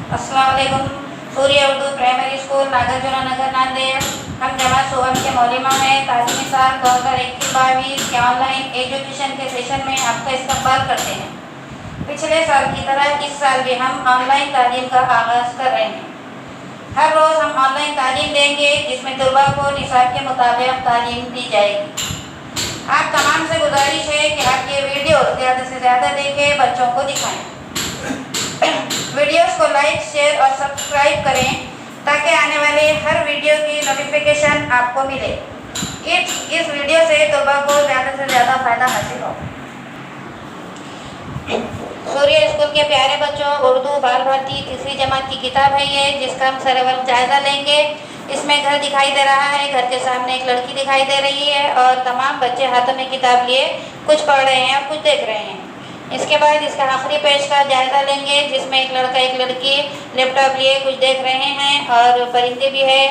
अस्सलाम वालेकुम। सूर्य Urdu primary school Nagarjuna नगर नांदेड़। हम जमात सोहम के मौलिमा हैं। तालीमी साल 2021-22 के ऑनलाइन एजुकेशन के सेशन में आपका इस्तकबाल करते हैं। पिछले साल की तरह इस साल भी हम ऑनलाइन तालीम का आगाज़ कर रहे हैं। हर रोज़ हम ऑनलाइन तालीम देंगे जिसमें तलबा को निसाब के मुताबिक तालीम दी जाएगी। आप तमाम से गुजारिश है कि आप ये वीडियो ज़्यादा से ज़्यादा देखें, बच्चों को दिखाएं। वीडियोस को लाइक, शेयर और सब्सक्राइब करें ताकि आने वाले हर वीडियो की नोटिफिकेशन आपको मिले। इस वीडियो से तलबा को ज़्यादा से ज़्यादा फ़ायदा हासिल हो। सूर्य स्कूल के प्यारे बच्चों, उर्दू बाल भारती तीसरी जमात की किताब है ये, जिसका हम सरवल जायज़ा लेंगे। इसमें घर दिखाई दे रहा है, घर के सामने एक लड़की दिखाई दे रही है और तमाम बच्चे हाथों में किताब लिए कुछ पढ़ रहे हैं और कुछ देख रहे हैं। इसके बाद इसका आखिरी पेज का जायज़ा लेंगे जिसमें एक लड़का एक लड़की लैपटॉप लिए कुछ देख रहे हैं और परिंदे भी है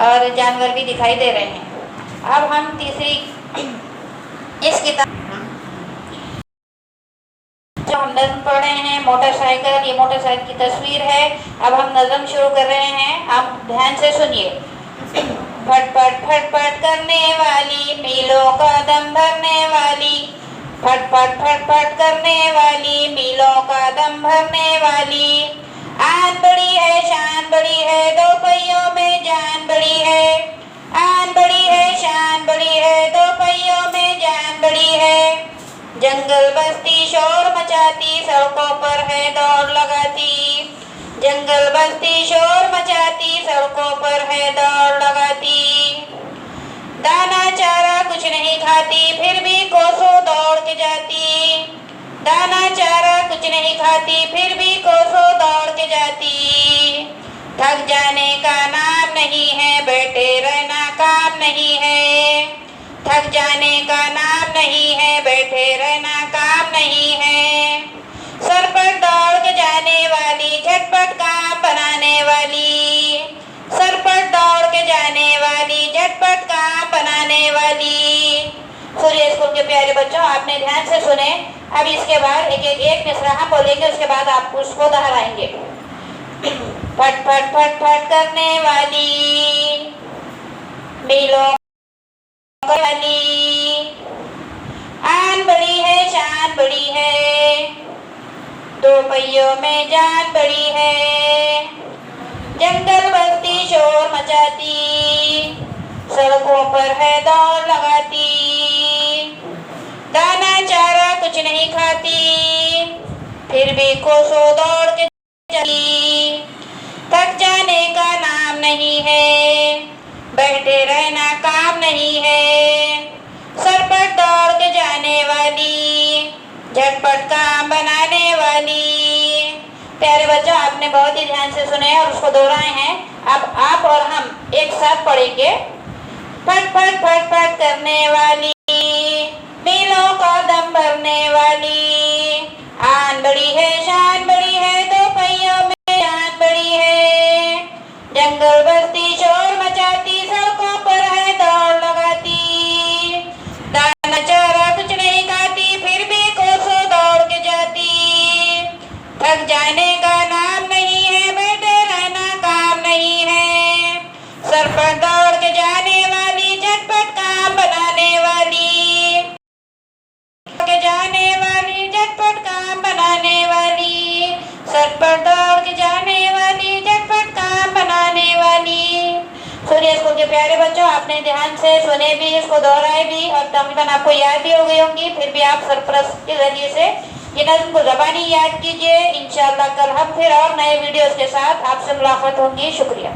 और जानवर भी दिखाई दे रहे हैं। अब हम तीसरी इस किताब जो हम नज़्म पढ़ रहे हैं, मोटरसाइकिल, ये मोटरसाइकिल की तस्वीर है। अब हम नज़्म शुरू कर रहे हैं, आप ध्यान से सुनिए। फटफट फटफट करने वाली, मीलों का दम भरने वाली, फटफट फटफट करने वाली, मीलों का दम भरने वाली। आन बड़ी है, शान बड़ी है, दो पहियों में जान बड़ी है। आन बड़ी है, शान बड़ी है, दो पहियों में जान बड़ी है। जंगल बस्ती शोर मचाती, सड़कों पर है दौड़ लगाती। जंगल बस्ती शोर मचाती, सड़कों पर है दौड़ लगाती। दाना चारा कुछ नहीं खाती, फिर भी कोसों दौड़ के जाती। दाना चारा कुछ नहीं खाती, फिर भी कोसों दौड़ के जाती। थक जाने का नाम नहीं है, बैठे रहना काम नहीं है। थक जाने का नाम नहीं है, बैठे रहना काम नहीं है। सर पर दौड़ के जाने वाली, झटपट काम बनाने वाली। सर पर दौड़ के जाने वाली, झटपट काम बनाने वाली। सूर्य स्कूल के प्यारे बच्चों, आपने ध्यान से सुने। अब इसके बाद एक मिसरा हम बोलेंगे, उसके बाद आप उसको दोहराएंगे। फट फट फट फट करने वाली, मीलों वाली। आन बड़ी है, शान बड़ी है, दो पहियों में जान बड़ी है। जंगल बस्ती शोर मचाती, सड़कों पर है दौड़ लगाती। दाना चारा कुछ नहीं खाती, फिर भी कोसों दौड़ के चली। थक जाने का नाम नहीं है, बैठे रहना काम नहीं है। सर पर दौड़ के जाने वाली, झटपट काम बनाने वाली। प्यारे बच्चों, आपने बहुत ही ध्यान से सुने और उसको दोहराए हैं। अब आप और हम एक साथ पढ़ेंगे। फट फट फट फट करने वाली, मीलों का दम भरने वाली। आन बड़ी है, शान बड़ी है, दो पहियों में जान बड़ी है। जंगल बस्ती शोर मचाती, सड़कों पर है दौड़ लगाती। दाना चारा कुछ नहीं खाती, फिर भी कोसों दौड़ के जाती। थक जाने का नाम नहीं है, बैठे रहना काम नहीं है। सर पर दौड़ के जाने वाली, झटपट काम बनाने वाली। के जाने वाली, झटपट काम बनाने वाली। सर पर दौड़ के जाने वाली, झटपट काम बनाने वाली। सूर्य स्कूल के प्यारे बच्चों, आपने ध्यान से सुने भी, इसको दोहराए भी और तकरीबन आपको याद भी हो गई होंगी। फिर भी आप सरपरस्त के जरिए से ये नज़्म को ज़बानी याद कीजिए। इंशाअल्लाह कल हम फिर और नए वीडियोस के साथ आपसे मुलाकात होंगी। शुक्रिया।